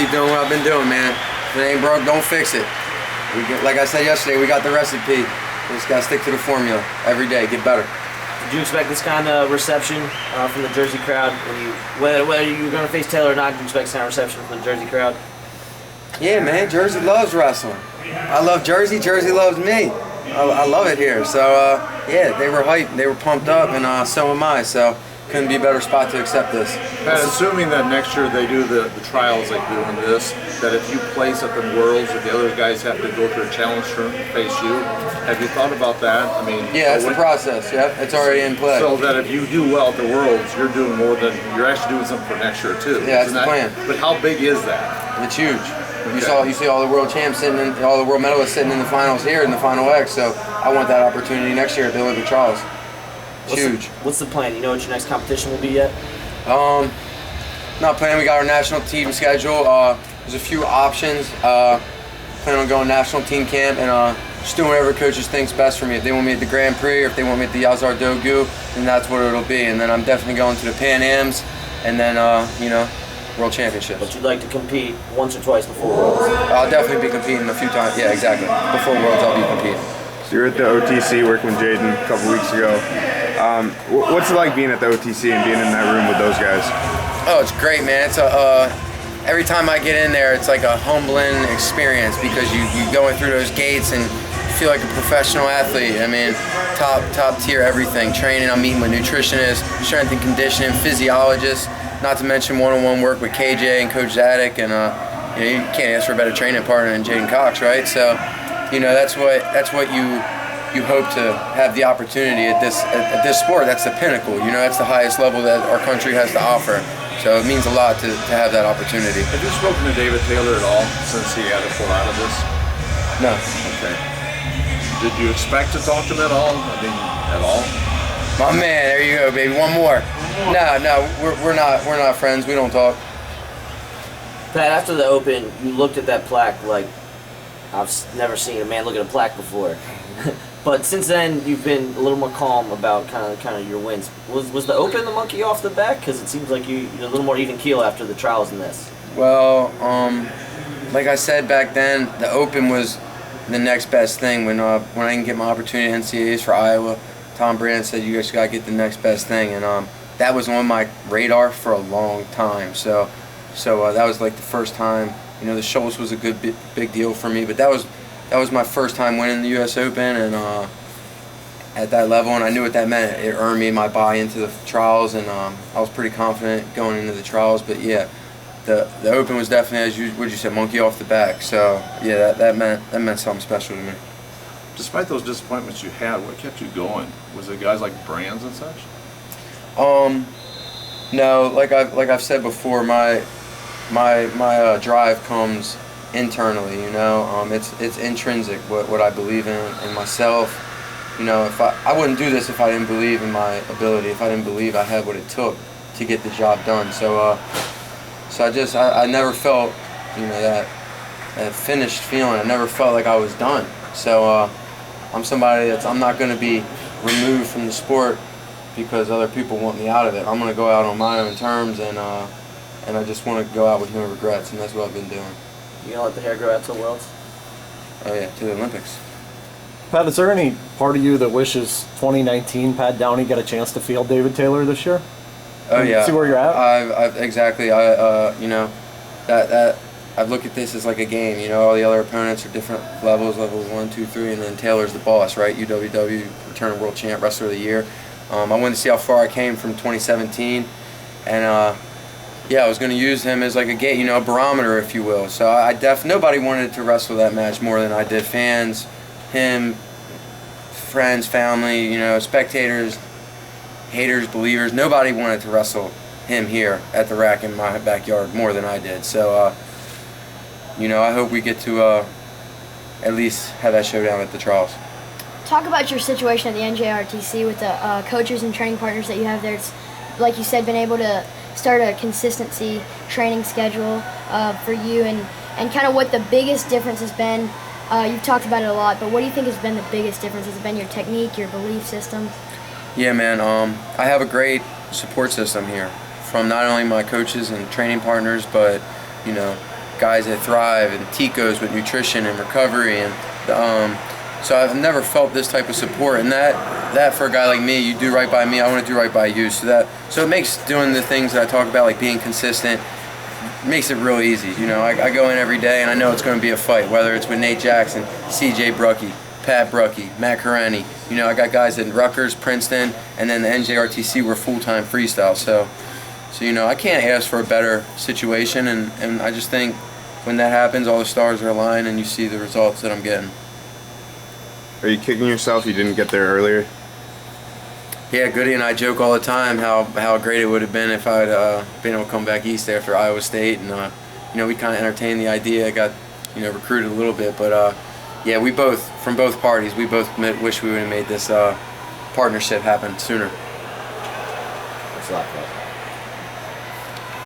keep doing what I've been doing, man. If it ain't broke, don't fix it. Like I said yesterday, we got the recipe. We just gotta stick to the formula every day, get better. Did you expect this kind of reception from the Jersey crowd whether you were going to face Taylor or not? Did you expect this kind of reception from the Jersey crowd? Yeah, man, Jersey loves wrestling. I love Jersey. Jersey loves me. I love it here. So yeah, they were hyped, they were pumped up, and so am I. So couldn't be a better spot to accept this. Pat, assuming that next year they do the trials like doing this, that if you place at the Worlds, if the other guys have to go through a challenge tournament to face you, have you thought about that? I mean, yeah, it's the process. Yeah, it's already in play. So that if you do well at the Worlds, you're doing more than you're actually doing something for next year too. Yeah, that's the plan. But how big is that? It's huge. Okay. You see all the world champs sitting in, all the world medalists sitting in the finals here in the Final X. So I want that opportunity next year at the Olympic trials. Huge. What's the plan? You know what your next competition will be yet? Not planning. We got our national team schedule. There's a few options. Plan on going national team camp and just doing whatever coaches think's best for me. If they want me at the Grand Prix or if they want me at the Yazar Dogu, then that's what it'll be. And then I'm definitely going to the Pan Ams and then World Championships. But you'd like to compete once or twice before Worlds? I'll definitely be competing a few times. Yeah, exactly. Before Worlds, I'll be competing. So you're at the OTC working with Jaden a couple weeks ago. What's it like being at the OTC and being in that room with those guys? Oh, it's great, man. It's every time I get in there, it's like a humbling experience because you're going through those gates and you feel like a professional athlete. I mean, top tier everything. Training, I'm meeting with nutritionists, strength and conditioning, physiologists, not to mention one-on-one work with KJ and Coach Zadek, and you can't ask for a better training partner than Jaden Cox, right? So, that's what you hope to have the opportunity at this sport. That's the pinnacle. That's the highest level that our country has to offer. So it means a lot to have that opportunity. Have you spoken to David Taylor at all since he had to pull out of this? No. Okay. Did you expect to talk to him at all? I mean, at all? My man, there you go, baby. One more. No, we're not friends. We don't talk. Pat, after the Open, you looked at that plaque like I've never seen a man look at a plaque before. But since then, you've been a little more calm about kind of your wins. Was the Open the monkey off the back? Because it seems like you're a little more even keel after the trials in this. Well, like I said back then, the Open was the next best thing. When I didn't get my opportunity at NCAAs for Iowa, Tom Brand said you guys got to get the next best thing, and that was on my radar for a long time. So that was like the first time. The Schultz was a big deal for me, but that was my first time winning the U.S. Open and at that level, and I knew what that meant. It earned me my buy into the trials, and I was pretty confident going into the trials. But yeah, the Open was definitely, what you said, monkey off the back. So yeah, that meant something special to me. Despite those disappointments you had, what kept you going? Was it guys like Brands and such? No, like I've said before, my drive comes internally. It's intrinsic what I believe in myself. If I wouldn't do this if I didn't believe in my ability, if I didn't believe I had what it took to get the job done. So I never felt that finished feeling. I never felt like I was done. So I'm somebody I'm not going to be removed from the sport because other people want me out of it. I'm going to go out on my own terms, and I just want to go out with no regrets, and that's what I've been doing. You gonna let the hair grow out to the Worlds? Oh yeah, to the Olympics. Pat, is there any part of you that wishes 2019 Pat Downey got a chance to field David Taylor this year? Oh yeah. See where you're at? I've exactly. That I look at this as like a game. All the other opponents are different levels 1, 2, 3, and then Taylor's the boss, right? UWW returning world champ, wrestler of the year. I wanted to see how far I came from 2017, and yeah, I was going to use him as like a gate, a barometer, if you will. So nobody wanted to wrestle that match more than I did. Fans, him, friends, family, spectators, haters, believers. Nobody wanted to wrestle him here at the rack in my backyard more than I did. So, I hope we get to at least have that showdown at the trials. Talk about your situation at the NJRTC with the coaches and training partners that you have there. It's, like you said, been able to start a consistency training schedule for you, and kind of what the biggest difference has been. You've talked about it a lot, but what do you think has been the biggest difference? Has it been your technique, your belief system? Yeah, man. I have a great support system here from not only my coaches and training partners, but guys at Thrive and Tico's with nutrition and recovery, and so I've never felt this type of support. And that for a guy like me, you do right by me, I want to do right by you. So it makes doing the things that I talk about, like being consistent, makes it real easy. You know, I go in every day and I know it's going to be a fight, whether it's with Nate Jackson, CJ Brucky, Pat Brucky, Matt Careni. You know, I got guys at Rutgers, Princeton, and then the NJRTC were full-time freestyle. So you know, I can't ask for a better situation, and I just think when that happens, all the stars are aligned and you see the results that I'm getting. Are you kicking yourself you didn't get there earlier? Yeah, Goody and I joke all the time how great it would have been if I'd been able to come back east after Iowa State, and you know, we kind of entertained the idea. I got, you know, recruited a little bit, but yeah, we both, from both parties, we both wish we would have made this partnership happen sooner. Thanks a lot, bro.